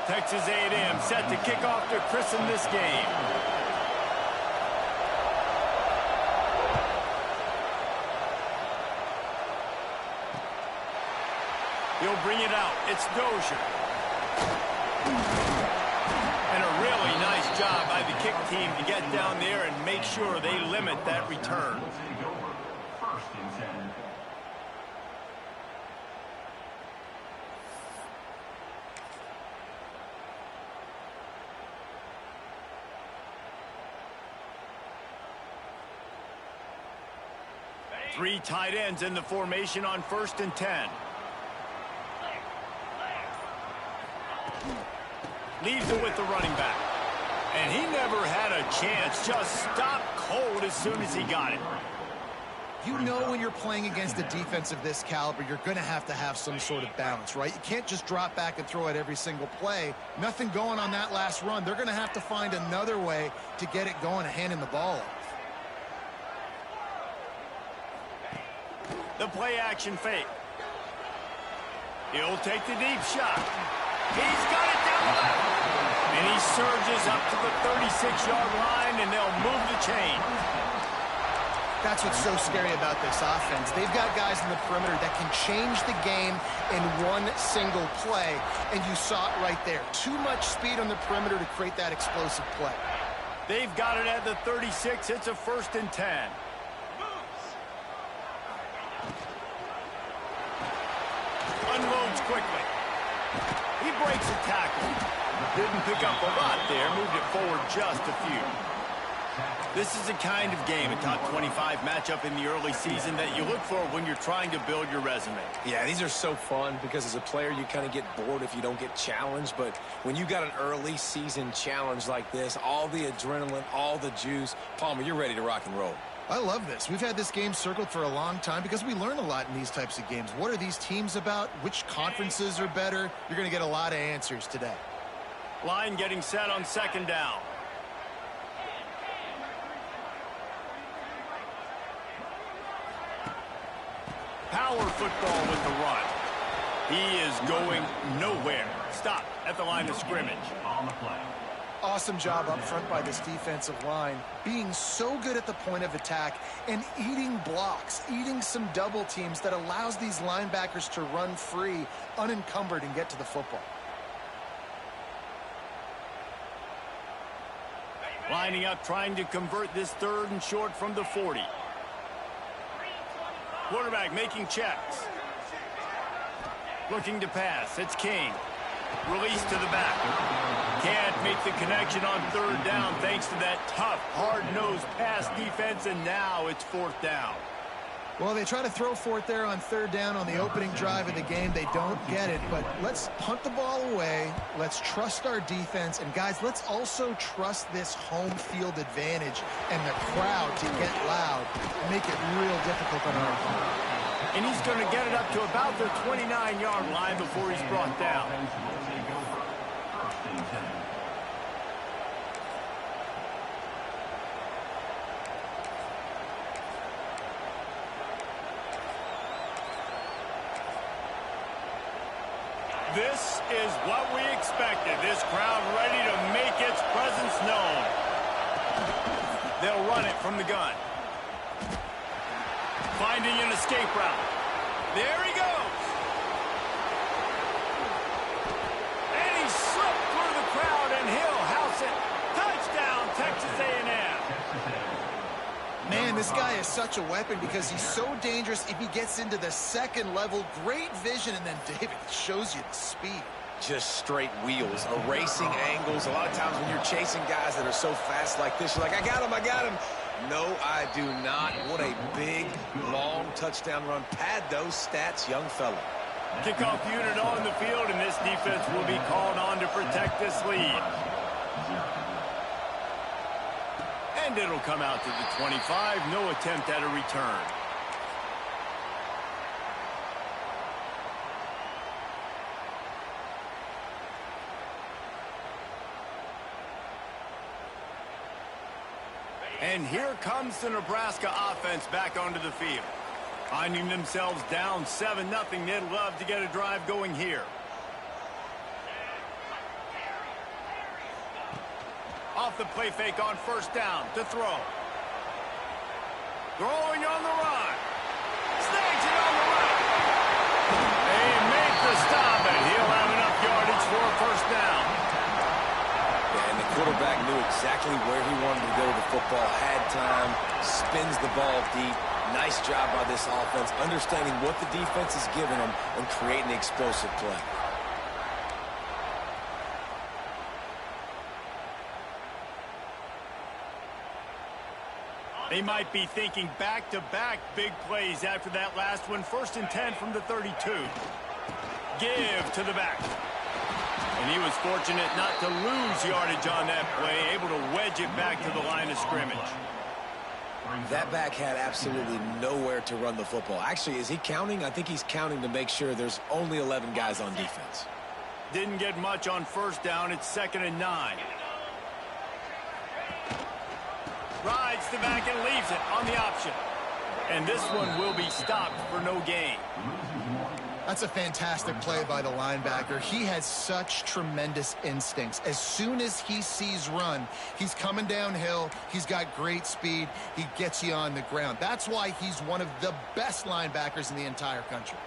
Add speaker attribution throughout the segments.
Speaker 1: Texas A&M set to kick off to christen this game. He'll bring it out. It's Dozier. And a really nice job by the kick team to get down there and make sure they limit that return. Three tight ends in the formation on 1st and 10. Leaves it with the running back. And he never had a chance. Just stopped cold as soon as he got it.
Speaker 2: You know when you're playing against a defense of this caliber, you're going to have some sort of balance, right? You can't just drop back and throw it every single play. Nothing going on that last run. They're going to have to find another way to get it going and handing the ball off.
Speaker 1: The play action fake. He'll take the deep shot. He's got it down the left. And he surges up to the 36-yard line, and they'll move the chain.
Speaker 2: That's what's so scary about this offense. They've got guys in the perimeter that can change the game in one single play, and you saw it right there. Too much speed on the perimeter to create that explosive play.
Speaker 1: They've got it at the 36. It's a 1st and 10. Unloads quickly. He breaks a tackle. Didn't pick up a lot there. Moved it forward just a few. This is the kind of game, a top 25 matchup in the early season, that you look for when you're trying to build your resume.
Speaker 3: Yeah, these are so fun because as a player, you kind of get bored if you don't get challenged. But when you got an early season challenge like this, all the adrenaline, all the juice, Palmer, you're ready to rock and roll.
Speaker 2: I love this. We've had this game circled for a long time because we learn a lot in these types of games. What are these teams about? Which conferences are better? You're going to get a lot of answers today.
Speaker 1: Line getting set on 2nd down. Power football with the run. He is going nowhere. Stop at the line of scrimmage. On the play.
Speaker 2: Awesome job up front by this defensive line, being so good at the point of attack and eating blocks, eating some double teams that allows these linebackers to run free, unencumbered, and get to the football.
Speaker 1: Lining up, trying to convert this 3rd and short from the 40. Quarterback making checks. Looking to pass. It's King. Release to the back. Can't make the connection on 3rd down thanks to that tough, hard-nosed pass defense, and now it's 4th down.
Speaker 2: Well, they try to throw for it there on 3rd down on the opening drive of the game. They don't get it, but let's punt the ball away. Let's trust our defense, and guys, let's also trust this home field advantage and the crowd to get loud and make it real difficult on our opponent.
Speaker 1: And he's going to get it up to about the 29-yard line before he's brought down. This is what we expected. This crowd ready to make its presence known. They'll run it from the gun. Finding an escape route. There he goes. And he slipped through the crowd, and he'll house it. Touchdown, Texas A&M.
Speaker 2: Man, this guy is such a weapon because he's so dangerous if he gets into the 2nd level. Great vision, and then David shows you the speed.
Speaker 3: Just straight wheels, erasing angles. A lot of times when you're chasing guys that are so fast like this, you're like, I got him, I got him. No, I do not. What a big, long touchdown run. Pad those stats, young fella.
Speaker 1: Kickoff unit on the field, and this defense will be called on to protect this lead. And it'll come out to the 25. No attempt at a return. And here comes the Nebraska offense back onto the field. Finding themselves down 7-0, they'd love to get a drive going here. off the play fake on first down to throw. Throwing on the run. Snags it on the right. They make the stop, and he'll have enough yardage for a first down.
Speaker 3: Yeah, and the quarterback knew exactly where he wanted to go with the football, had time, spins the ball deep. Nice job by this offense, understanding what the defense is giving them and creating the explosive play.
Speaker 1: They might be thinking back-to-back big plays after that last one. 1st and 10 from the 32. Give to the back. And he was fortunate not to lose yardage on that play, able to wedge it back to the line of scrimmage.
Speaker 3: That back had absolutely nowhere to run the football. Actually, is he counting? I think he's counting to make sure there's only 11 guys on defense.
Speaker 1: Didn't get much on first down. It's 2nd and 9. Rides the back and leaves it on the option. And this one will be stopped for no gain.
Speaker 2: That's a fantastic play by the linebacker. He has such tremendous instincts. As soon as he sees run, he's coming downhill. He's got great speed. He gets you on the ground. That's why he's one of the best linebackers in the entire country.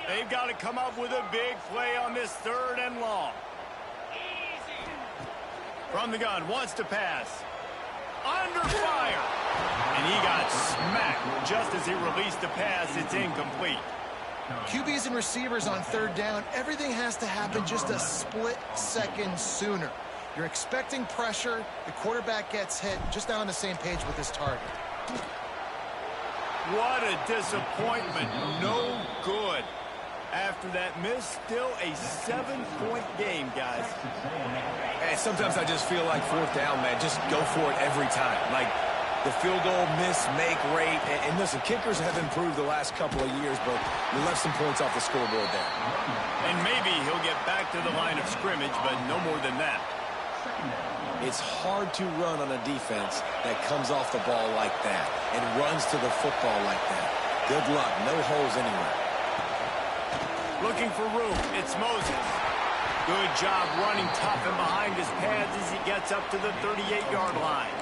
Speaker 1: They've got to come up with a big play on this 3rd and long. From the gun, wants to pass. Under fire. And he got smacked just as he released the pass. It's incomplete.
Speaker 2: QBs and receivers on 3rd down, everything has to happen just a split second sooner. You're expecting pressure. The quarterback gets hit. Just not on the same page with his target.
Speaker 1: What a disappointment. No good. After that miss, still a 7-point game, guys.
Speaker 3: Hey, sometimes I just feel like 4th down, man. Just go for it every time. Like, the field goal miss, make rate. And listen, kickers have improved the last couple of years, but you left some points off the scoreboard there.
Speaker 1: And maybe he'll get back to the line of scrimmage, but no more than that.
Speaker 3: It's hard to run on a defense that comes off the ball like that and runs to the football like that. Good luck. No holes anywhere.
Speaker 1: Looking for room. It's Moses. Good job running tough and behind his pads as he gets up to the 38-yard line.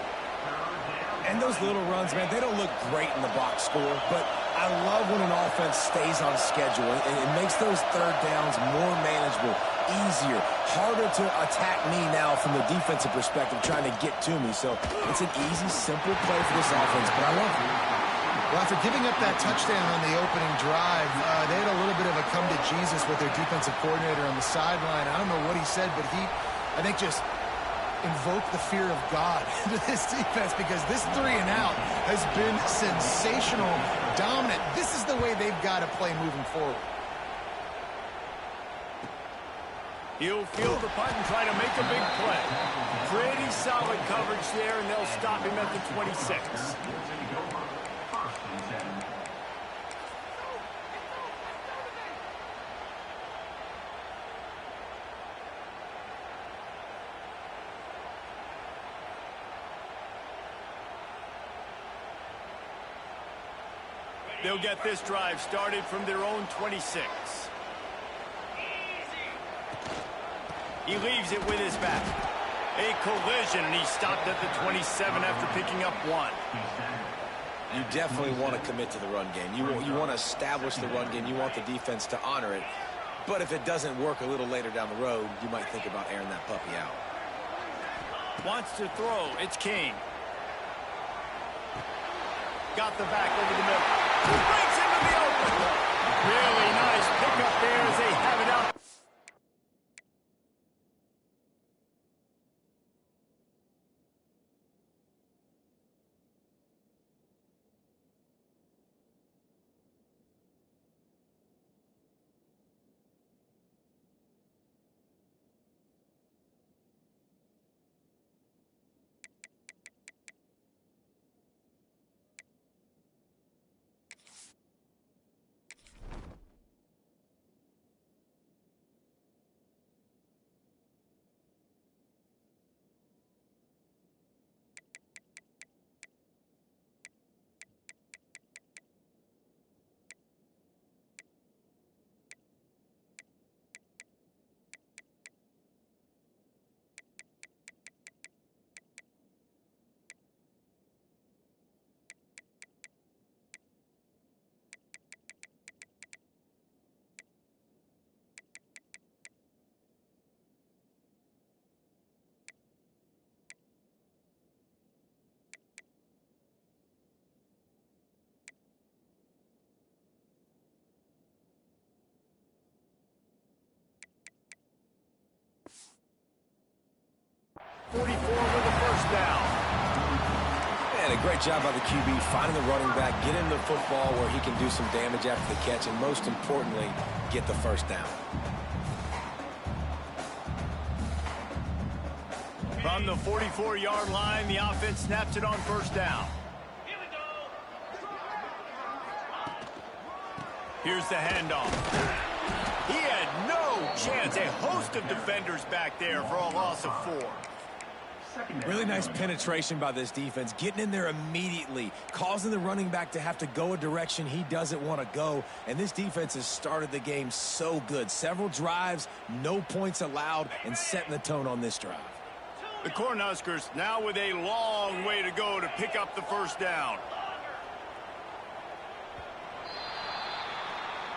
Speaker 3: And those little runs, man, they don't look great in the box score, but I love when an offense stays on schedule, and it makes those 3rd downs more manageable, easier, harder to attack me now from the defensive perspective trying to get to me. So it's an easy, simple play for this offense, but I love it.
Speaker 2: Well, after giving up that touchdown on the opening drive, they had a little bit of a come to Jesus with their defensive coordinator on the sideline. I don't know what he said, but he, I think, just invoke the fear of God into this defense, because this 3 and out has been sensational, dominant. This is the way they've got to play moving forward.
Speaker 1: He'll field the punt and try to make a big play. Pretty solid coverage there, and they'll stop him at the 26. They'll get this drive started from their own 26. He leaves it with his back. A collision, and he stopped at the 27 after picking up 1.
Speaker 3: You definitely want to commit to the run game. You want to establish the run game. You want the defense to honor it. But if it doesn't work a little later down the road, you might think about airing that puppy out.
Speaker 1: Wants to throw. It's King. Got the back over the middle. He breaks into the open. Really nice pickup there as they have it out. 44 with a first down.
Speaker 3: And a great job by the QB finding the running back, get him the football where he can do some damage after the catch, and most importantly, get the first down.
Speaker 1: From the 44-yard line, the offense snaps it on first down. Here's the handoff. He had no chance. A host of defenders back there for a loss of 4.
Speaker 3: Really nice penetration by this defense, getting in there immediately, causing the running back to have to go a direction he doesn't want to go. And this defense has started the game so good. Several drives, no points allowed, and setting the tone on this drive.
Speaker 1: The Cornhuskers now with a long way to go to pick up the first down.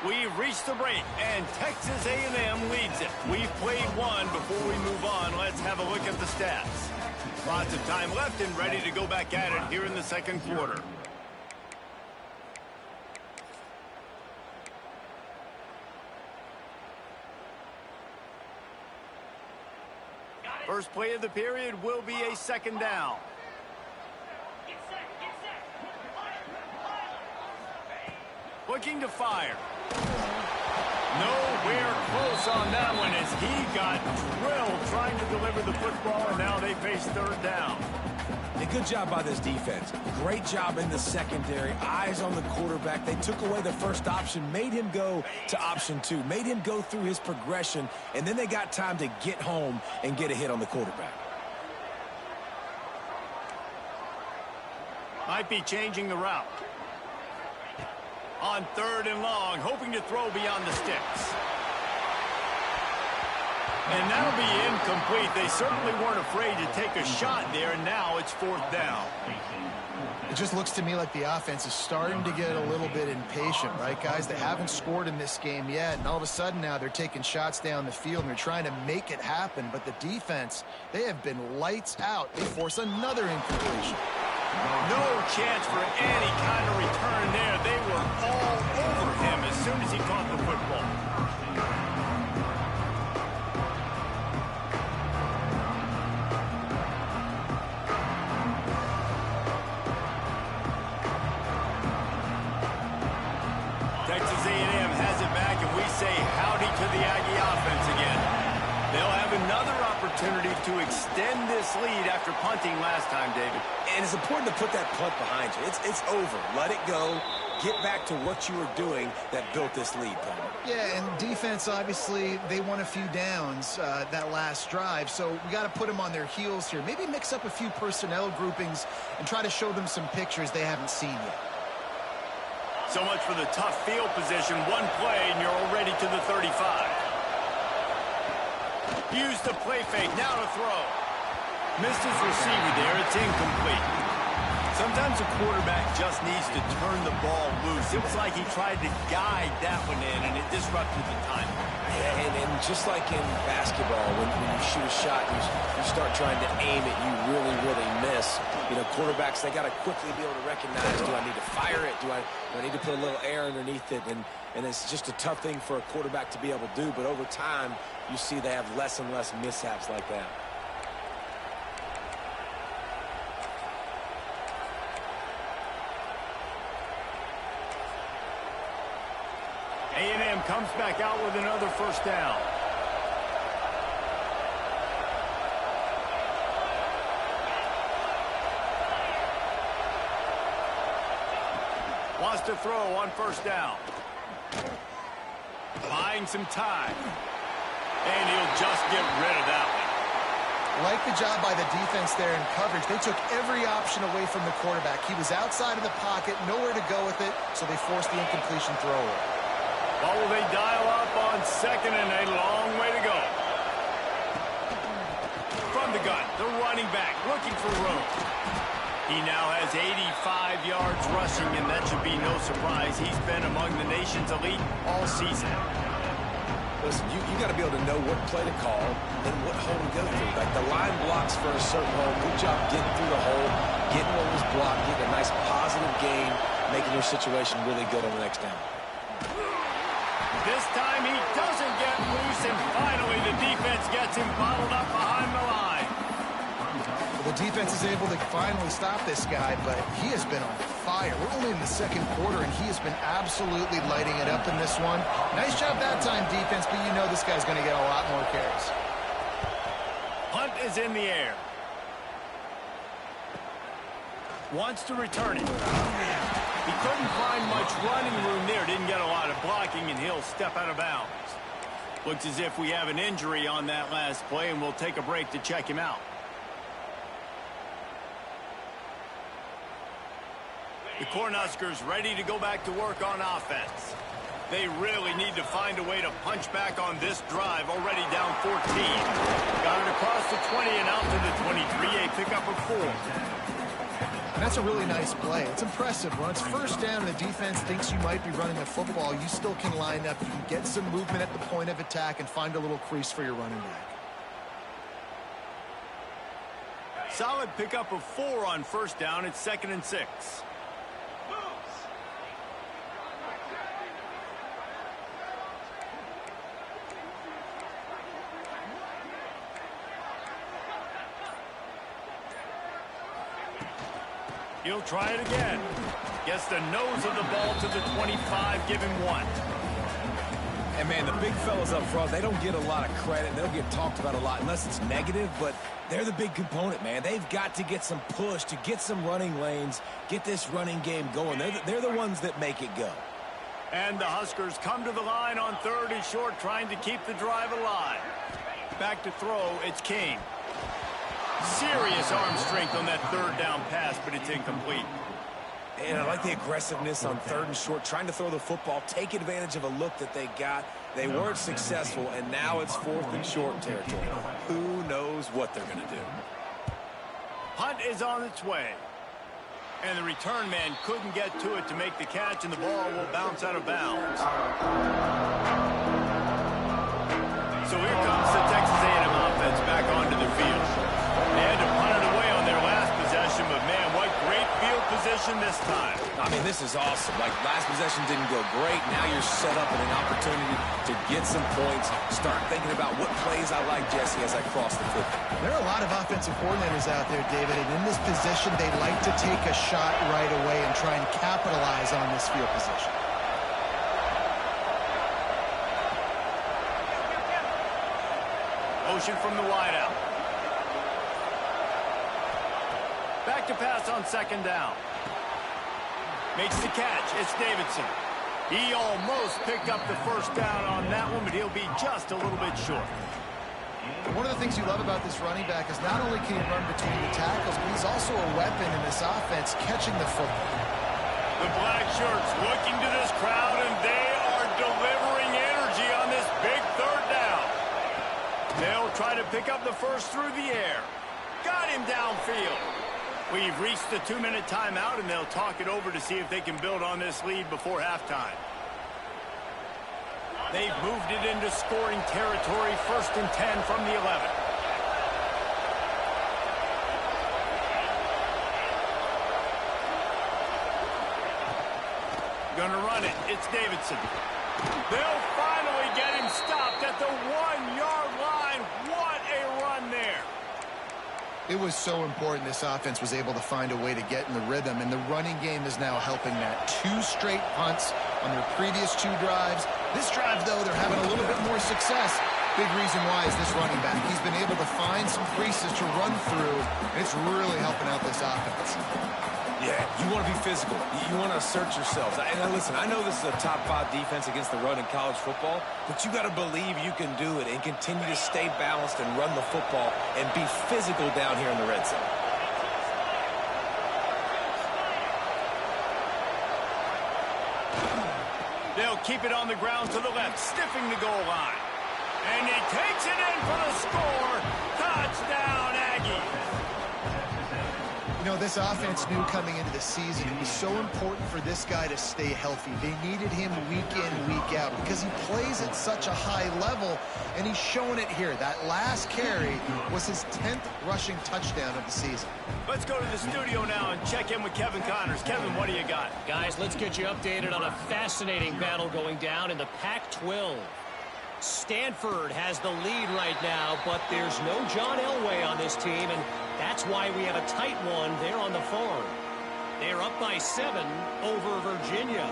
Speaker 1: We've reached the break, and Texas A&M leads it. We've played one. Before we move on, let's have a look at the stats. Lots of time left and ready to go back at it here in the second quarter. First play of the period will be a second down. Looking to fire. Nowhere close on that one as he got drilled trying to deliver the football, and now they face third down.
Speaker 3: A good job by this defense. Great job in the secondary. Eyes on the quarterback. They took away the first option, made him go to option 2, made him go through his progression, and then they got time to get home and get a hit on the quarterback.
Speaker 1: Might be changing the route. On third and long, hoping to throw beyond the sticks. And that'll be incomplete. They certainly weren't afraid to take a shot there, and now it's fourth down.
Speaker 2: It just looks to me like the offense is starting to get a little bit impatient, right, guys? They haven't scored in this game yet, and all of a sudden now they're taking shots down the field, and they're trying to make it happen. But the defense, they have been lights out. They force another incompletion.
Speaker 1: No chance for any kind of return there. They were all over him as soon as he caught the football. Texas A&M has it back, and we say howdy to the Aggie offense again. They'll have another opportunity to extend this lead after punting last time, David.
Speaker 3: And it's important to put that punt behind you. It's over. Let it go. Get back to what you were doing that built this lead, Palmer.
Speaker 2: Yeah, and defense, obviously, they won a few downs that last drive, so we got to put them on their heels here. Maybe mix up a few personnel groupings and try to show them some pictures they haven't seen yet.
Speaker 1: So much for the tough field position. One play, and you're already to the 35. Use the play fake. Now to throw. Missed his receiver there. It's incomplete. Sometimes a quarterback just needs to turn the ball loose. It was like he tried to guide that one in, and it disrupted the timing.
Speaker 3: And just like in basketball, when you shoot a shot, you start trying to aim it, you really, really miss. You know, quarterbacks, they got to quickly be able to recognize, do I need to fire it? Do I need to put a little air underneath it? And it's just a tough thing for a quarterback to be able to do. But over time, you see they have less and less mishaps like that.
Speaker 1: A&M comes back out with another first down. Wants to throw on first down. Buying some time. And he'll just get rid of that one.
Speaker 2: Like the job by the defense there in coverage. They took every option away from the quarterback. He was outside of the pocket, nowhere to go with it, so they forced the incompletion throw away.
Speaker 1: Well, will they dial up on second and a long way to go? From the gun, the running back looking for room. He now has 85 yards rushing, and that should be no surprise. He's been among the nation's elite all season.
Speaker 3: Listen, you got to be able to know what play to call and what hole to go through. Like the line blocks for a certain hole. Good job getting through the hole, getting what was blocked, getting a nice positive gain, making your situation really good on the next down.
Speaker 1: This time he doesn't get loose, and finally the defense gets him bottled up behind the line.
Speaker 2: Well, defense is able to finally stop this guy, but he has been on fire. We're only in the second quarter, and he has been absolutely lighting it up in this one. Nice job that time, defense, but you know this guy's going to get a lot more carries.
Speaker 1: Punt is in the air. Wants to return it. He couldn't find much running room there. Didn't get a lot of blocking, and he'll step out of bounds. Looks as if we have an injury on that last play, and we'll take a break to check him out. The Cornhuskers ready to go back to work on offense. They really need to find a way to punch back on this drive, already down 14. Got it across the 20 and out to the 23, a pickup of 4.
Speaker 2: And that's a really nice play. It's impressive. When it's first down and the defense thinks you might be running the football, you still can line up. You can get some movement at the point of attack and find a little crease for your running back.
Speaker 1: Solid pickup of 4 on first down. It's 2nd and 6. He'll try it again. Gets the nose of the ball to the 25, give him 1.
Speaker 3: And, man, the big fellas up front, they don't get a lot of credit. They'll get talked about a lot unless it's negative, but they're the big component, man. They've got to get some push, to get some running lanes, get this running game going. They're the ones that make it go.
Speaker 1: And the Huskers come to the line on 3rd and short, trying to keep the drive alive. Back to throw, it's King. Serious arm strength on that 3rd down pass, but it's incomplete.
Speaker 3: And I like the aggressiveness on 3rd and short, trying to throw the football, take advantage of a look that they got. They weren't successful, and now it's 4th and short territory. Who knows what they're going to do?
Speaker 1: Punt is on its way. And the return man couldn't get to it to make the catch, and the ball will bounce out of bounds. So here comes the Texas A&M offense back onto the field. They had to punt it away on their last possession, but man, what great field position this time.
Speaker 3: I mean, this is awesome. Like, last possession didn't go great. Now you're set up in an opportunity to get some points. Start thinking about what plays I like, Jesse, as I cross the football.
Speaker 2: There are a lot of offensive coordinators out there, David, and in this position, they like to take a shot right away and try and capitalize on this field position.
Speaker 1: Motion from the wideout. Back to pass on 2nd down. Makes the catch. It's Davidson. He almost picked up the first down on that one, but he'll be just a little bit short.
Speaker 2: One of the things you love about this running back is not only can he run between the tackles, but he's also a weapon in this offense catching the football.
Speaker 1: The black shirts looking to this crowd, and they are delivering energy on this big 3rd down. They'll try to pick up the first through the air. Got him downfield. We've reached the 2-minute timeout, and they'll talk it over to see if they can build on this lead before halftime. They've moved it into scoring territory, 1st and 10 from the 11. Gonna run it. It's Davidson. They'll finally get him stopped at the 1-yard line. What a run there.
Speaker 2: It was so important this offense was able to find a way to get in the rhythm, and the running game is now helping that. 2 straight punts on their previous 2 drives. This drive, though, they're having a little bit more success. Big reason why is this running back. He's been able to find some creases to run through, and it's really helping out this offense.
Speaker 3: Yeah, you want to be physical. You want to assert yourselves. And listen, I know this is a top 5 defense against the run in college football, but you got to believe you can do it and continue to stay balanced and run the football and be physical down here in the red zone.
Speaker 1: They'll keep it on the ground to the left, sniffing the goal line. And he takes it in for the score. Touchdown, Aggies.
Speaker 2: You know, this offense knew coming into the season it was so important for this guy to stay healthy. They needed him week in, week out because he plays at such a high level, and he's showing it here. That last carry was his 10th rushing touchdown of the season.
Speaker 1: Let's go to the studio now and check in with Kevin Connors. Kevin, what do you got?
Speaker 4: Guys, let's get you updated on a fascinating battle going down in the Pac-12. Stanford has the lead right now, but there's no John Elway on this team, and That's why we have a tight one there on the farm. They're up by 7 over Virginia.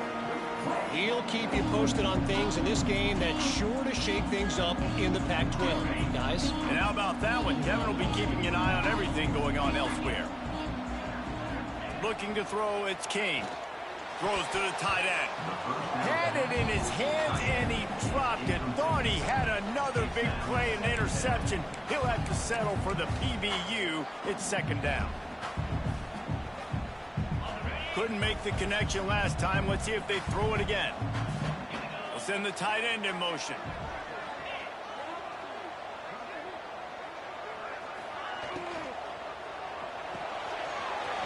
Speaker 4: He'll keep you posted on things in this game that's sure to shake things up in the Pac-12, guys.
Speaker 1: And how about that one? Kevin will be keeping an eye on everything going on elsewhere. Looking to throw, it's King. Throws to the tight end. Had it in his hands, and he dropped it. Thought he had another big play and interception. He'll have to settle for the PBU. It's second down. Couldn't make the connection last time. Let's see if they throw it again. We'll send the tight end in motion.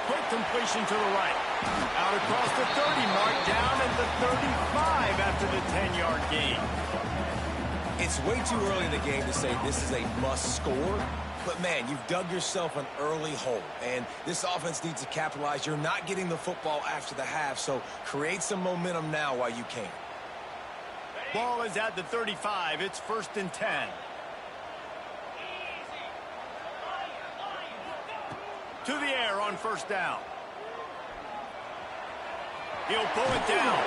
Speaker 1: Quick completion to the right. Out across the 30 mark, down at the 35 after the 10-yard gain.
Speaker 3: It's way too early in the game to say this is a must score. But, man, you've dug yourself an early hole, and this offense needs to capitalize. You're not getting the football after the half, so create some momentum now while you can.
Speaker 1: Ball is at the 35. It's 1st and 10. To the air on 1st down. He'll pull it down.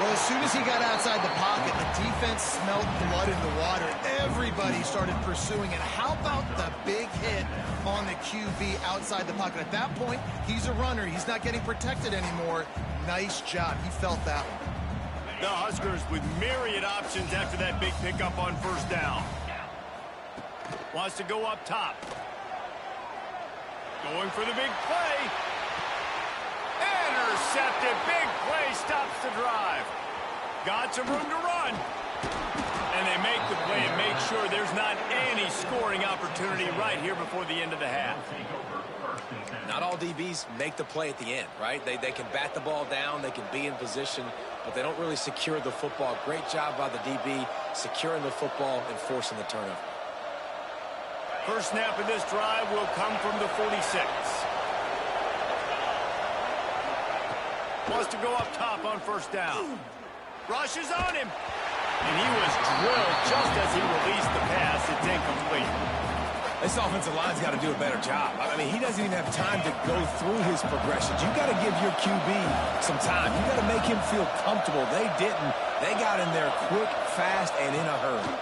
Speaker 2: Well, as soon as he got outside the pocket, the defense smelled blood in the water. Everybody started pursuing it. How about the big hit on the QB outside the pocket? At that point, he's a runner. He's not getting protected anymore. Nice job. He felt that one.
Speaker 1: The Huskers with myriad options after that big pickup on 1st down. Wants to go up top. Going for the big play. Intercepted. Big play stops the drive. Got some room to run. And they make the play and make sure there's not any scoring opportunity right here before the end of the half.
Speaker 3: Not all DBs make the play at the end, right? They can bat the ball down, they can be in position, but they don't really secure the football. Great job by the DB securing the football and forcing the turnover.
Speaker 1: First snap of this drive will come from the 46. Wants to go up top on 1st down. Rushes on him. And he was drilled just as he released the pass. It's incomplete.
Speaker 3: This offensive line's got to do a better job. I mean, he doesn't even have time to go through his progressions. You got to give your QB some time. You got to make him feel comfortable. They didn't. They got in there quick, fast, and in a hurry.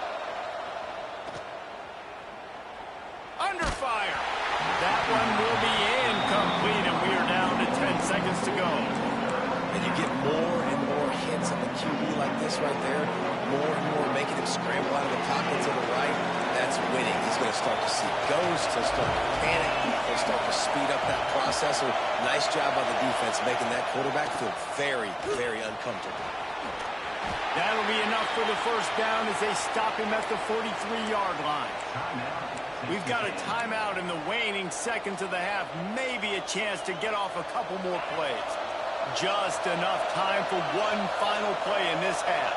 Speaker 1: Under fire. That one will be incomplete, and we are down to 10 seconds to go.
Speaker 3: And you get more and more hits on the QB like this right there. More and more making him scramble out of the pocket to the right. That's winning. He's going to start to see ghosts. He'll start to panic. He'll start to speed up that process. So nice job by the defense making that quarterback feel very, very uncomfortable.
Speaker 1: That'll be enough for the 1st down as they stop him at the 43-yard line. We've got a timeout in the waning seconds of the half. Maybe a chance to get off a couple more plays. Just enough time for one final play in this half.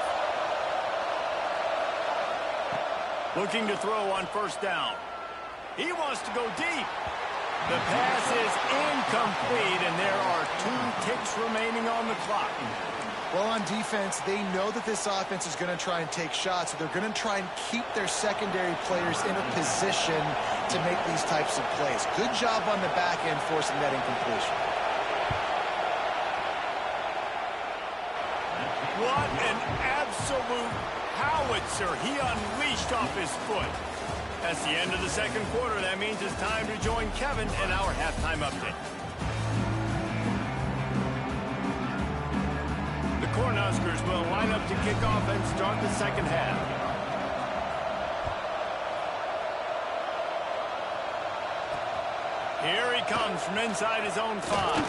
Speaker 1: Looking to throw on 1st down. He wants to go deep. The pass is incomplete, and there are 2 ticks remaining on the clock.
Speaker 2: Well, on defense, they know that this offense is going to try and take shots, so they're going to try and keep their secondary players in a position to make these types of plays. Good job on the back end forcing that incompletion.
Speaker 1: What an absolute howitzer he unleashed off his foot. That's the end of the 2nd quarter. That means it's time to join Kevin in our halftime update. The Cornhuskers will line up to kick off and start the 2nd half. Here he comes from inside his own 5.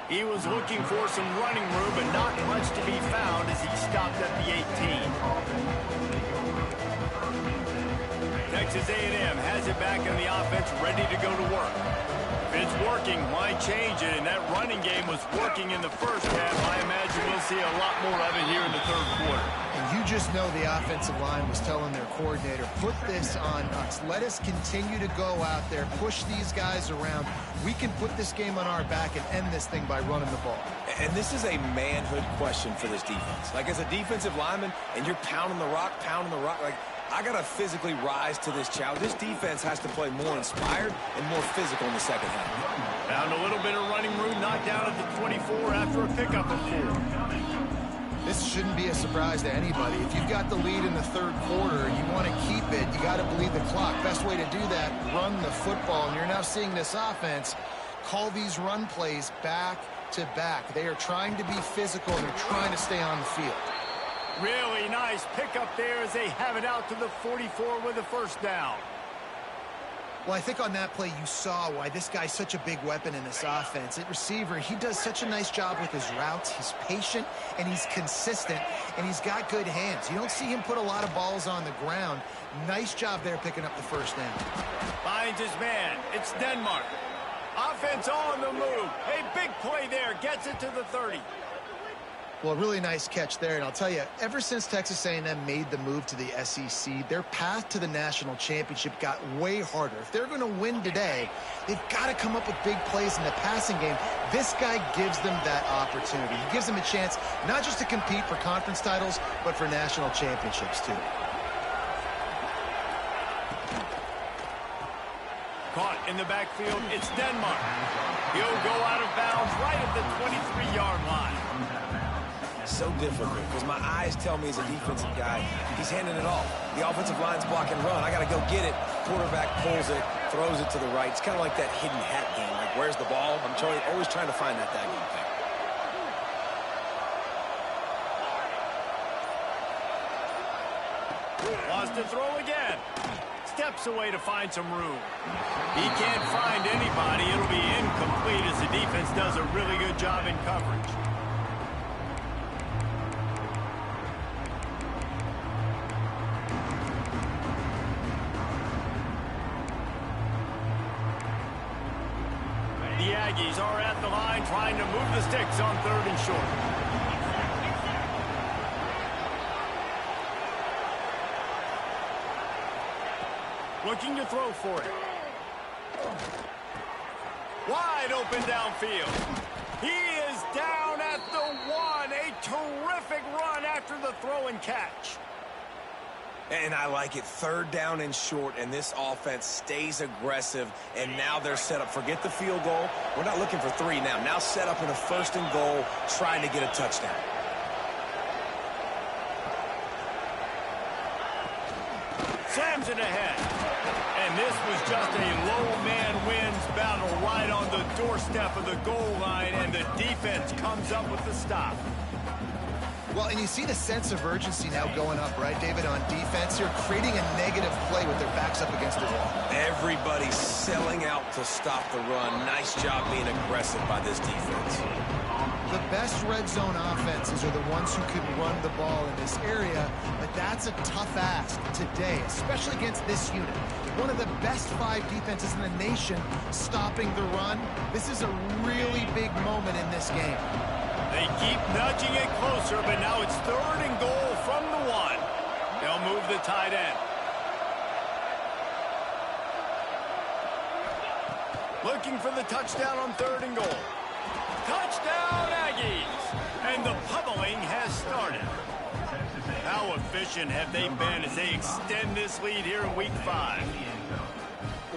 Speaker 1: He was looking for some running room, but not much to be found as he stopped at the 18. Texas A&M has it back in the offense, ready to go to work. If it's working, why change it? And that running game was working in the 1st half. I imagine we'll see a lot more of it here in the 3rd quarter.
Speaker 2: And you just know the offensive line was telling their coordinator, put this on us. Let us continue to go out there, push these guys around. We can put this game on our back and end this thing by running the ball.
Speaker 3: And this is a manhood question for this defense. Like, as a defensive lineman, and you're pounding the rock, like, I got to physically rise to this challenge. This defense has to play more inspired and more physical in the second half.
Speaker 1: Found a little bit of running room, knocked down at the 24 after a pickup of 4.
Speaker 2: This shouldn't be a surprise to anybody. If you've got the lead in the third quarter and you want to keep it, you got to bleed the clock. Best way to do that, run the football. And you're now seeing this offense call these run plays back to back. They are trying to be physical, and they're trying to stay on the field.
Speaker 1: Really nice pickup there as they have it out to the 44 with a first down.
Speaker 2: Well, I think on that play you saw why this guy's such a big weapon in this offense. At receiver, he does such a nice job with his routes. He's patient, and he's consistent, and he's got good hands. You don't see him put a lot of balls on the ground. Nice job there picking up the first down.
Speaker 1: Finds his man. It's Denmark. Offense on the move. A big play there. Gets it to the 30.
Speaker 2: Well, really nice catch there, and I'll tell you, ever since Texas A&M made the move to the SEC, their path to the national championship got way harder. If they're going to win today, they've got to come up with big plays in the passing game. This guy gives them that opportunity. He gives them a chance not just to compete for conference titles, but for national championships, too.
Speaker 1: Caught in the backfield, it's Denmark. He'll go out of bounds right at the 23-yard line.
Speaker 3: So difficult because my eyes tell me as a defensive guy, he's handing it off. The offensive line's block and run. I got to go get it. Quarterback pulls it, throws it to the right. It's kind of like that hidden hat game. Like, where's the ball? I'm always trying to find that daggone thing.
Speaker 1: Wants to throw again. Steps away to find some room. He can't find anybody. It'll be incomplete as the defense does a really good job in coverage. The Aggies are at the line trying to move the sticks on 3rd and short. Looking to throw for it. Wide open downfield. He is down at the 1. A terrific run after the throw and catch.
Speaker 3: And I like it. 3rd down and short, and this offense stays aggressive, and now they're set up. Forget the field goal. We're not looking for 3 now. Now set up in a 1st and goal, trying to get a touchdown.
Speaker 1: Slams it ahead. And this was just a low man wins battle right on the doorstep of the goal line, and the defense comes up with the stop.
Speaker 2: Well, and you see the sense of urgency now going up, right, David, on defense. You're creating a negative play with their backs up against the wall.
Speaker 3: Everybody's selling out to stop the run. Nice job being aggressive by this defense.
Speaker 2: The best red zone offenses are the ones who can run the ball in this area, but that's a tough ask today, especially against this unit. One of the best 5 defenses in the nation stopping the run. This is a really big moment in this game.
Speaker 1: They keep nudging it closer, but now it's 3rd and goal from the 1. They'll move the tight end. Looking for the touchdown on 3rd and goal. Touchdown, Aggies! And the pummeling has started. How efficient have they been as they extend this lead here in Week 5?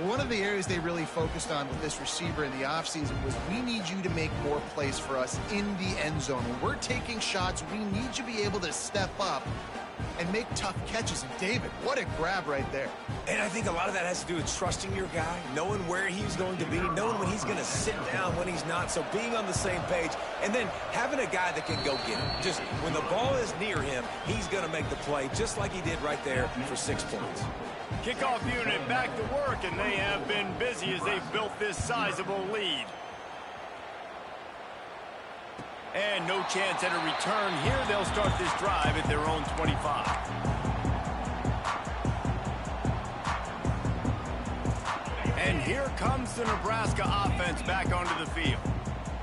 Speaker 2: One of the areas they really focused on with this receiver in the offseason was we need you to make more plays for us in the end zone. When we're taking shots, we need you to be able to step up and make tough catches. And David, what a grab right there.
Speaker 3: And I think a lot of that has to do with trusting your guy, knowing where he's going to be, knowing when he's going to sit down, when he's not. So being on the same page, and then having a guy that can go get him. Just when the ball is near him, he's going to make the play, just like he did right there for 6 points.
Speaker 1: Kickoff unit back to work, and they have been busy as they've built this sizable lead. And no chance at a return here. They'll start this drive at their own 25. And here comes the Nebraska offense back onto the field.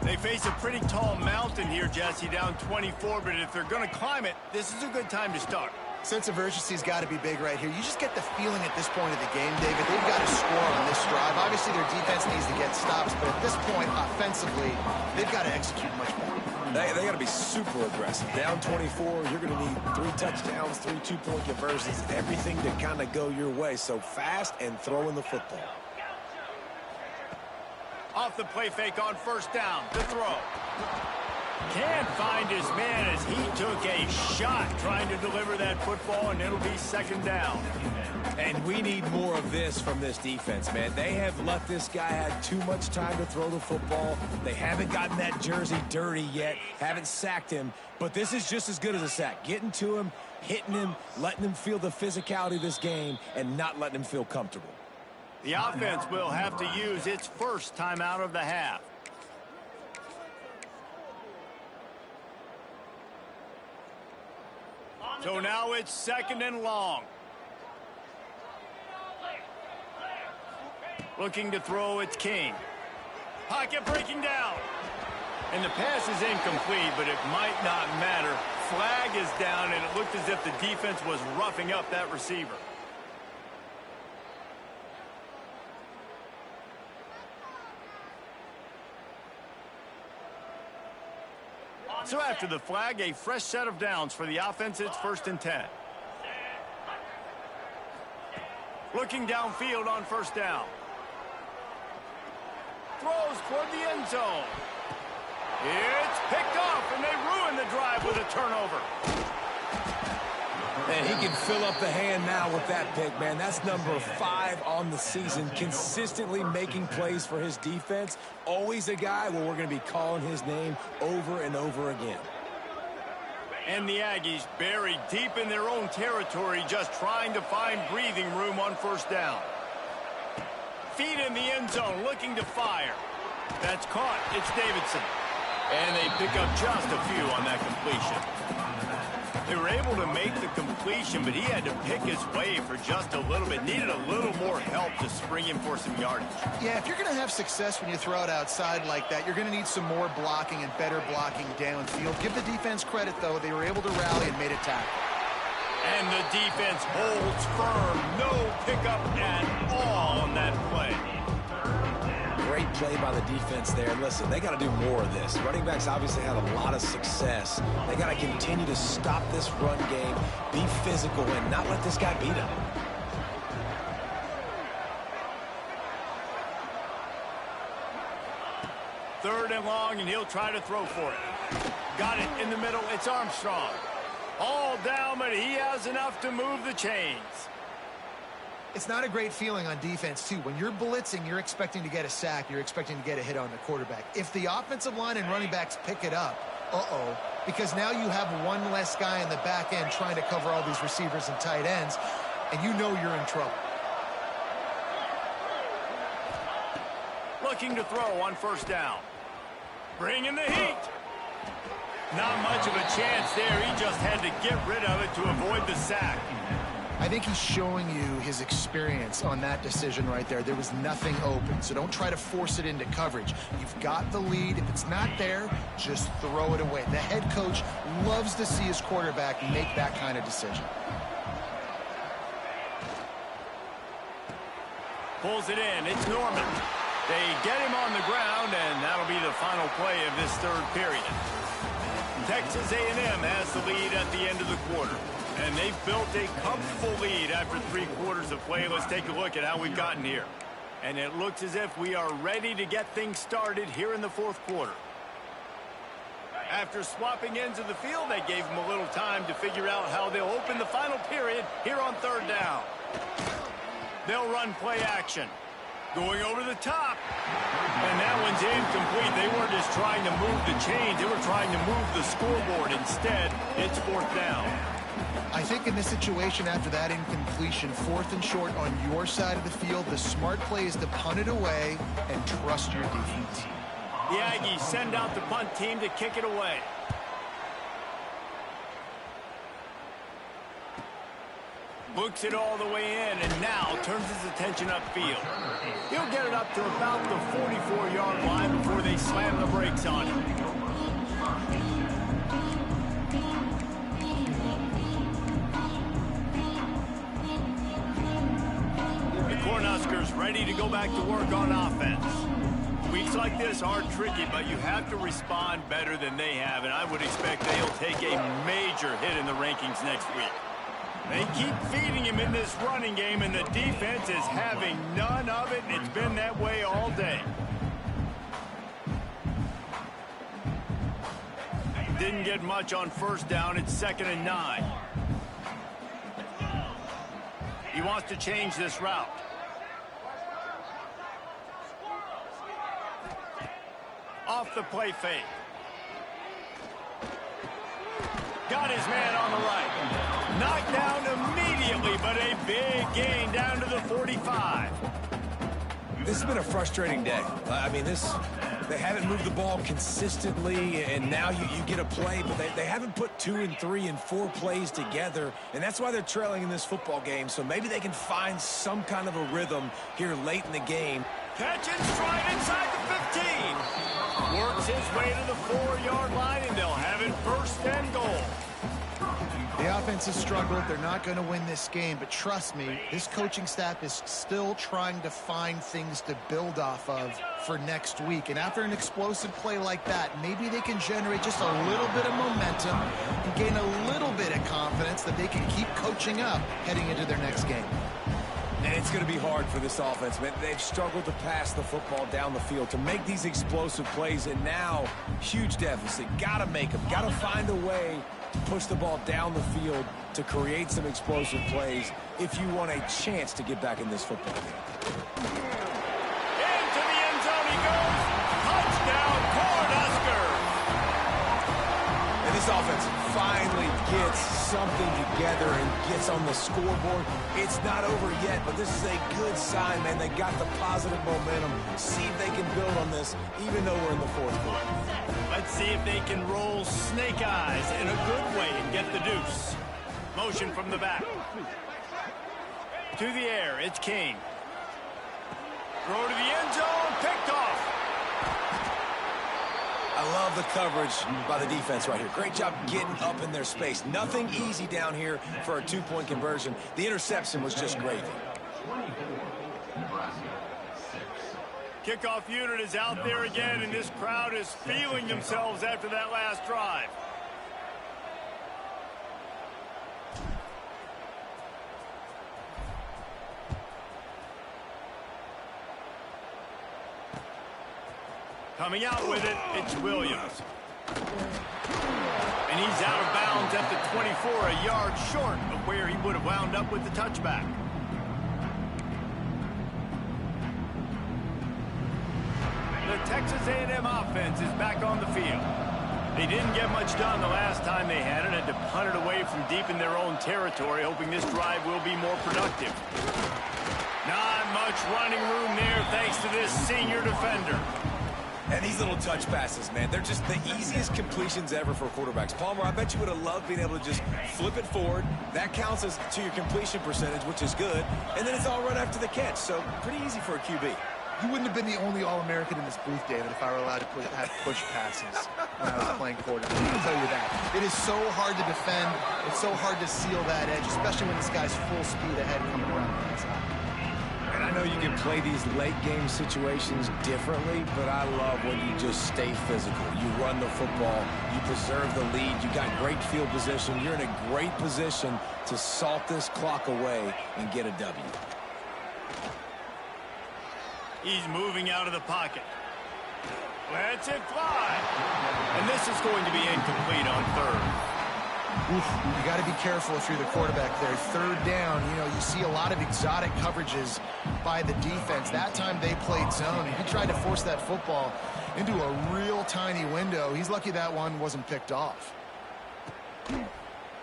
Speaker 1: They face a pretty tall mountain here, Jesse, down 24, but if they're going to climb it, this is a good time to start.
Speaker 2: Sense of urgency's got to be big right here. You just get the feeling at this point of the game, David, they've got to score on this drive. Obviously, their defense needs to get stops, but at this point, offensively, they've got to execute much more.
Speaker 3: They got to be super aggressive. Down 24, you're going to need 3 touchdowns, 3 two-point conversions, everything to kind of go your way. So fast and throwing the football.
Speaker 1: Off the play fake on first down. The throw. Can't find his man as he took a shot trying to deliver that football, and it'll be second down.
Speaker 3: And we need more of this from this defense, man. They have let this guy have too much time to throw the football. They haven't gotten that jersey dirty yet, haven't sacked him. But this is just as good as a sack. Getting to him, hitting him, letting him feel the physicality of this game, and not letting him feel comfortable.
Speaker 1: The offense will have to use its first timeout of the half. So now it's second and long. Looking to throw, it's King. Pocket breaking down. And the pass is incomplete, but it might not matter. Flag is down, and it looked as if the defense was roughing up that receiver. So after the flag, a fresh set of downs for the offense. It's 1st and 10. Looking downfield on first down. Throws toward the end zone. It's picked off, and they ruin the drive with a turnover.
Speaker 3: And he can fill up the hand now with that pick, man. That's number 5 on the season, consistently making plays for his defense. Always a guy where we're going to be calling his name over and over again.
Speaker 1: And the Aggies buried deep in their own territory, just trying to find breathing room on first down. Feet in the end zone, looking to fire. That's caught. It's Davidson. And they pick up just a few on that completion. They were able to make the completion, but he had to pick his way for just a little bit. Needed a little more help to spring him for some yardage.
Speaker 2: Yeah, if you're going to have success when you throw it outside like that, you're going to need some more blocking and better blocking downfield. Give the defense credit, though. They were able to rally and made a tackle.
Speaker 1: And the defense holds firm. No pickup at all on that play.
Speaker 3: Great play by the defense there. Listen, they got to do more of this. Running backs obviously had a lot of success. They got to continue to stop this run game, be physical, and not let this guy beat them.
Speaker 1: Third and long, and he'll try to throw for it. Got it in the middle. It's Armstrong. All down, but he has enough to move the chains.
Speaker 2: It's not a great feeling on defense, too. When you're blitzing, you're expecting to get a sack. You're expecting to get a hit on the quarterback. If the offensive line and running backs pick it up, because now you have one less guy in the back end trying to cover all these receivers and tight ends, and you know you're in trouble.
Speaker 1: Looking to throw on first down. Bringing the heat. Not much of a chance there. He just had to get rid of it to avoid the sack.
Speaker 2: I think he's showing you his experience on that decision right there. There was nothing open, so don't try to force it into coverage. You've got the lead. If it's not there, just throw it away. The head coach loves to see his quarterback make that kind of decision.
Speaker 1: Pulls it in. It's Norman. They get him on the ground, and that'll be the final play of this third period. Texas A&M has the lead at the end of the quarter. And they've built a comfortable lead after 3 quarters of play. Let's take a look at how we've gotten here. And it looks as if we are ready to get things started here in the fourth quarter. After swapping ends of the field, they gave them a little time to figure out how they'll open the final period here on third down. They'll run play action. Going over the top. And that one's incomplete. They weren't just trying to move the chains. They were trying to move the scoreboard. Instead, it's fourth down.
Speaker 2: I think in this situation, after that incompletion, 4th and short on your side of the field, the smart play is to punt it away and trust your defense.
Speaker 1: The Aggies send out the punt team to kick it away. Books it all the way in, and now turns his attention upfield. He'll get it up to about the 44-yard line before they slam the brakes on him. The Cornhuskers ready to go back to work on offense. Weeks Games like this are tricky, but you have to respond better than they have, and I would expect they'll take a major hit in the rankings next week. They keep feeding him in this running game, and the defense is having none of it, and it's been that way all day. Didn't get much on first down. It's 2nd and 9. He wants to change this route. Off the play fake. Got his man on the right. Knocked down immediately, but a big gain down to the 45.
Speaker 3: This has been a frustrating day. I mean, they haven't moved the ball consistently, and now you get a play, but they haven't put 2 and 3 and 4 plays together, and that's why they're trailing in this football game. So maybe they can find some kind of a rhythm here late in the game.
Speaker 1: Catch and stride inside the 15. Works his way to the 4-yard line, and they'll have it 1st and goal.
Speaker 2: The offense has struggled. They're not going to win this game, but trust me, this coaching staff is still trying to find things to build off of for next week. And after an explosive play like that, maybe they can generate just a little bit of momentum and gain a little bit of confidence that they can keep coaching up heading into their next game.
Speaker 3: And it's going to be hard for this offense, man. They've struggled to pass the football down the field, to make these explosive plays, and now huge deficit. Got to make them. Got to find a way to push the ball down the field to create some explosive plays if you want a chance to get back in this football game.
Speaker 1: Into the end zone he goes. Touchdown, Cornhusker.
Speaker 3: And this offense finally gets something together and gets on the scoreboard. It's not over yet, but this is a good sign, man. They got the positive momentum. See if they can build on this, even though we're in the 4th quarter.
Speaker 1: Let's see if they can roll snake eyes in a good way and get the deuce. Motion from the back. To the air, it's King. Throw to the end zone, picked off.
Speaker 3: I love the coverage by the defense right here. Great job getting up in their space. Nothing easy down here for a 2-point conversion. The interception was just gravy.
Speaker 1: Kickoff unit is out there again, and this crowd is feeling themselves after that last drive. Coming out with it, it's Williams. And he's out of bounds at the 24, a yard short of where he would have wound up with the touchback. The Texas A&M offense is back on the field. They didn't get much done the last time they had it, had to punt it away from deep in their own territory, hoping this drive will be more productive. Not much running room there thanks to this senior defender.
Speaker 3: And these little touch passes, man, they're just the easiest completions ever for quarterbacks. Palmer, I bet you would have loved being able to just flip it forward. That counts as to your completion percentage, which is good. And then it's all right after the catch, so pretty easy for a QB.
Speaker 2: You wouldn't have been the only All-American in this booth, David, if I were allowed to have push passes when I was playing quarterback. I'll tell you that. It is so hard to defend. It's so hard to seal that edge, especially when this guy's full speed ahead coming around the inside.
Speaker 3: And I know you can play these late-game situations differently, but I love when you just stay physical. You run the football. You preserve the lead. You got great field position. You're in a great position to salt this clock away and get a W.
Speaker 1: He's moving out of the pocket. Lets it fly. And this is going to be incomplete on 3rd.
Speaker 2: Oof, you got to be careful if you're the quarterback there. 3rd down, you know, you see a lot of exotic coverages by the defense. That time they played zone. He tried to force that football into a real tiny window. He's lucky that one wasn't picked off.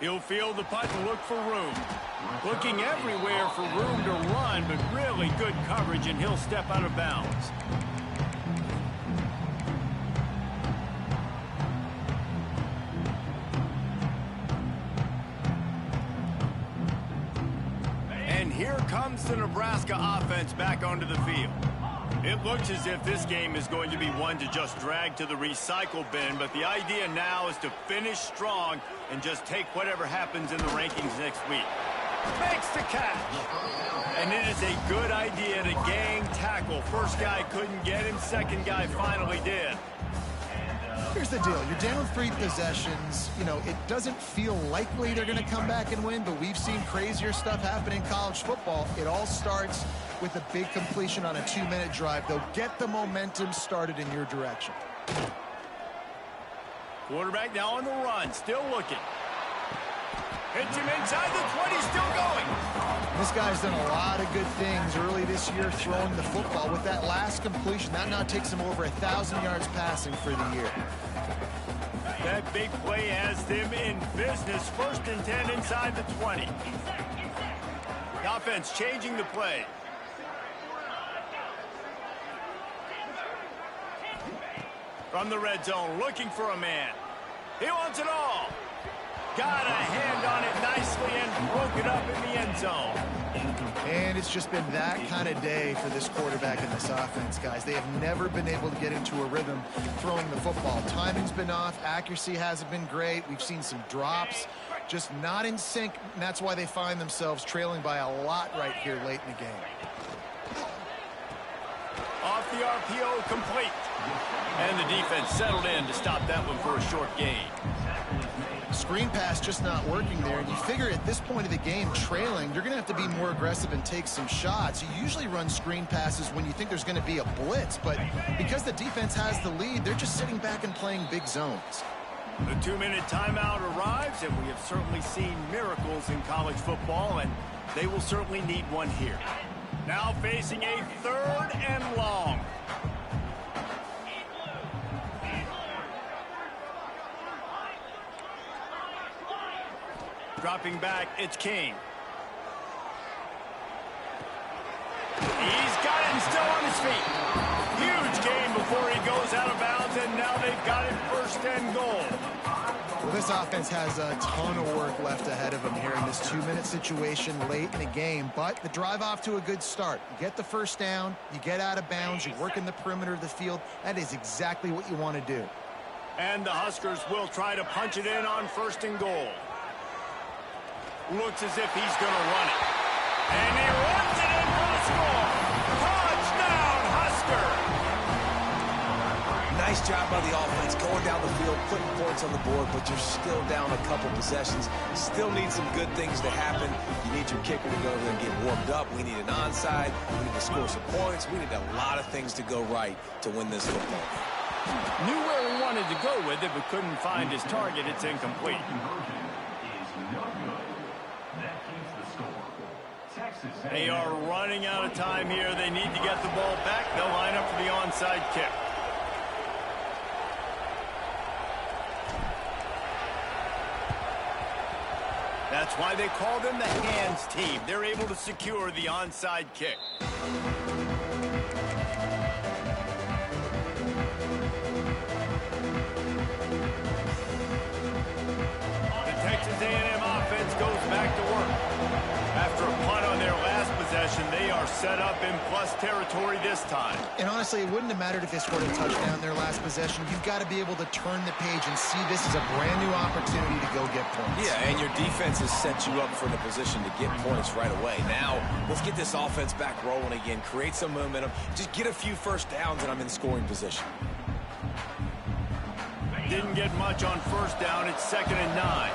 Speaker 1: He'll field the punt and look for room. Looking everywhere for room to run, but really good coverage, and he'll step out of bounds. And here comes the Nebraska offense back onto the field. It looks as if this game is going to be one to just drag to the recycle bin, but the idea now is to finish strong and just take whatever happens in the rankings next week. Makes the catch. And it is a good idea to gang tackle. First guy couldn't get him. Second guy finally did.
Speaker 2: Here's the deal. You're down 3 possessions. You know, it doesn't feel likely they're going to come back and win, but we've seen crazier stuff happen in college football. It all starts with a big completion on a 2-minute drive. They'll get the momentum started in your direction.
Speaker 1: Quarterback now on the run, still looking. Hits him inside the 20, still going.
Speaker 2: This guy's done a lot of good things early this year throwing the football. With that last completion, that now takes him over 1,000 yards passing for the year.
Speaker 1: That big play has them in business. 1st and 10 inside the 20. The offense changing the play. From the red zone, looking for a man. He wants it all. Got a hand on it nicely and broke it up in the end zone.
Speaker 2: And it's just been that kind of day for this quarterback and this offense, guys. They have never been able to get into a rhythm throwing the football. Timing's been off. Accuracy hasn't been great. We've seen some drops, just not in sync, and that's why they find themselves trailing by a lot right here late in the game.
Speaker 1: Off the RPO, complete. And the defense settled in to stop that one for a short gain.
Speaker 2: Screen pass just not working there, and you figure at this point of the game, trailing, you're going to have to be more aggressive and take some shots. You usually run screen passes when you think there's going to be a blitz, but because the defense has the lead, they're just sitting back and playing big zones.
Speaker 1: The 2-minute timeout arrives, and we have certainly seen miracles in college football, and they will certainly need one here. Now facing a 3rd and long. Dropping back, it's King. He's got it and still on his feet. Huge gain before he goes out of bounds, and now they've got it 1st and goal.
Speaker 2: Well, this offense has a ton of work left ahead of them here in this 2-minute situation late in the game, but the drive off to a good start. You get the 1st down, you get out of bounds, you work in the perimeter of the field. That is exactly what you want to do.
Speaker 1: And the Huskers will try to punch it in on 1st and goal. Looks as if he's going to run it. And he runs it in for the score. Touchdown, Husker!
Speaker 3: Nice job by the offense going down the field, putting points on the board, but you're still down a couple possessions. Still need some good things to happen. You need your kicker to go there and get warmed up. We need an onside. We need to score some points. We need a lot of things to go right to win this football game.
Speaker 1: Knew where he wanted to go with it, but couldn't find his target. It's incomplete. They are running out of time here. They need to get the ball back. They'll line up for the onside kick. That's why they call them the hands team. They're able to secure the onside kick. The Texas A&M offense goes back to work. After a punt on their last possession, they are set up in plus territory this time.
Speaker 2: And honestly, it wouldn't have mattered if they scored a touchdown their last possession. You've got to be able to turn the page and see this as a brand new opportunity to go get points.
Speaker 3: Yeah, and your defense has set you up for the position to get points right away. Now, let's get this offense back rolling again, create some momentum, just get a few 1st downs, and I'm in scoring position.
Speaker 1: Didn't get much on 1st down. It's 2nd and 9.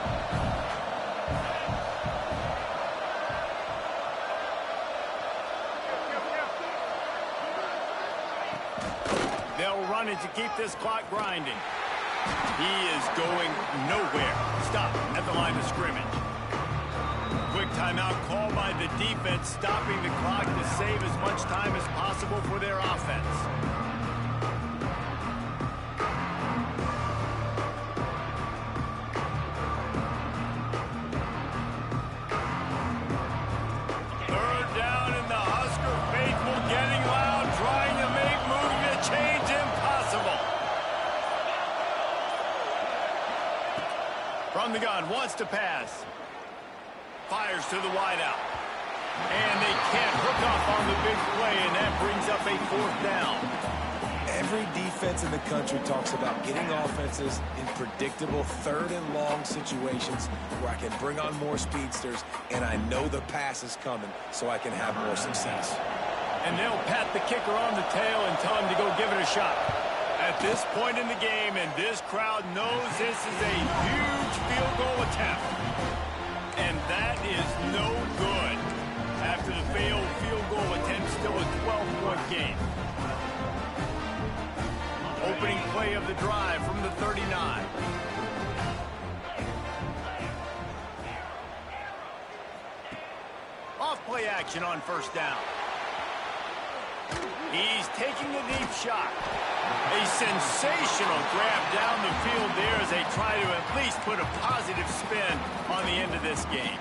Speaker 1: They'll run it to keep this clock grinding. He is going nowhere. Stop at the line of scrimmage. Quick timeout call by the defense, stopping the clock to save as much time as possible for their offense. From the gun, wants to pass. Fires to the wideout. And they can't hook up on the big play, and that brings up a 4th down.
Speaker 3: Every defense in the country talks about getting offenses in predictable third and long situations where I can bring on more speedsters and I know the pass is coming so I can have more success.
Speaker 1: And they'll pat the kicker on the tail and tell him to go give it a shot. At this point in the game, and this crowd knows this is a huge field goal attempt. And that is no good. After the failed field goal attempt, still a 12-point game. Opening play of the drive from the 39. Off play action on first down. He's taking a deep shot. A sensational grab down the field there as they try to at least put a positive spin on the end of this game.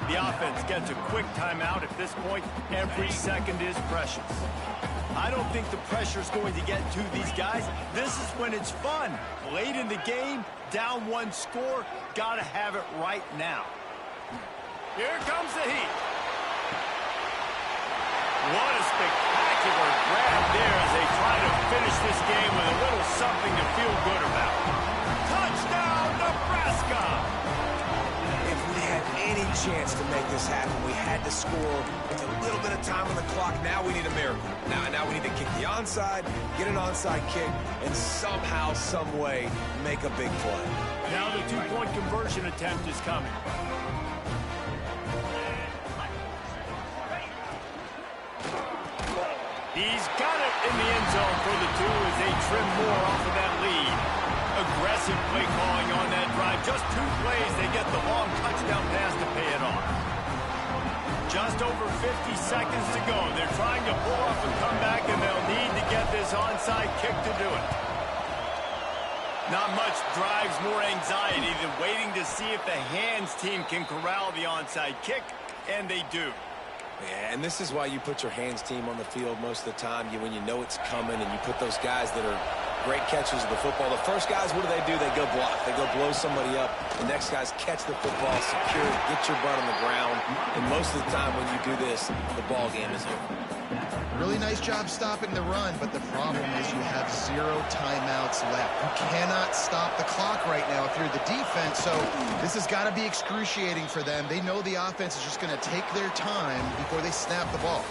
Speaker 1: The offense gets a quick timeout. At this point, every second is precious. I don't think the pressure's going to get to these guys. This is when it's fun. Late in the game, down one score, gotta have it right now. Here comes the heat. What a spectacular grab there as they try to finish this game with a little something to feel good about. Touchdown, Nebraska!
Speaker 3: If we had any chance to make this happen, we had to score with a little bit of time on the clock. Now we need a miracle. Now we need to kick the onside, get an onside kick, and somehow, some way, make a big play.
Speaker 1: Now the two-point conversion attempt is coming. He's got it in the end zone for the two as they trim more off of that lead. Aggressive play calling on that drive. Just 2 plays, they get the long touchdown pass to pay it off. Just over 50 seconds to go. They're trying to pull off a comeback, and they'll need to get this onside kick to do it. Not much drives more anxiety than waiting to see if the hands team can corral the onside kick, and they do.
Speaker 3: Yeah, and this is why you put your hands team on the field most of the time. When you know it's coming and you put those guys that are great catchers of the football. The first guys, what do? They go block. They go blow somebody up. The next guys catch the football, secure it, get your butt on the ground. And most of the time when you do this, the ball game is over.
Speaker 2: Really nice job stopping the run, but the problem is you have 0 timeouts left. You cannot stop the clock right now if you're the defense, so this has got to be excruciating for them. They know the offense is just going to take their time before they snap the ball.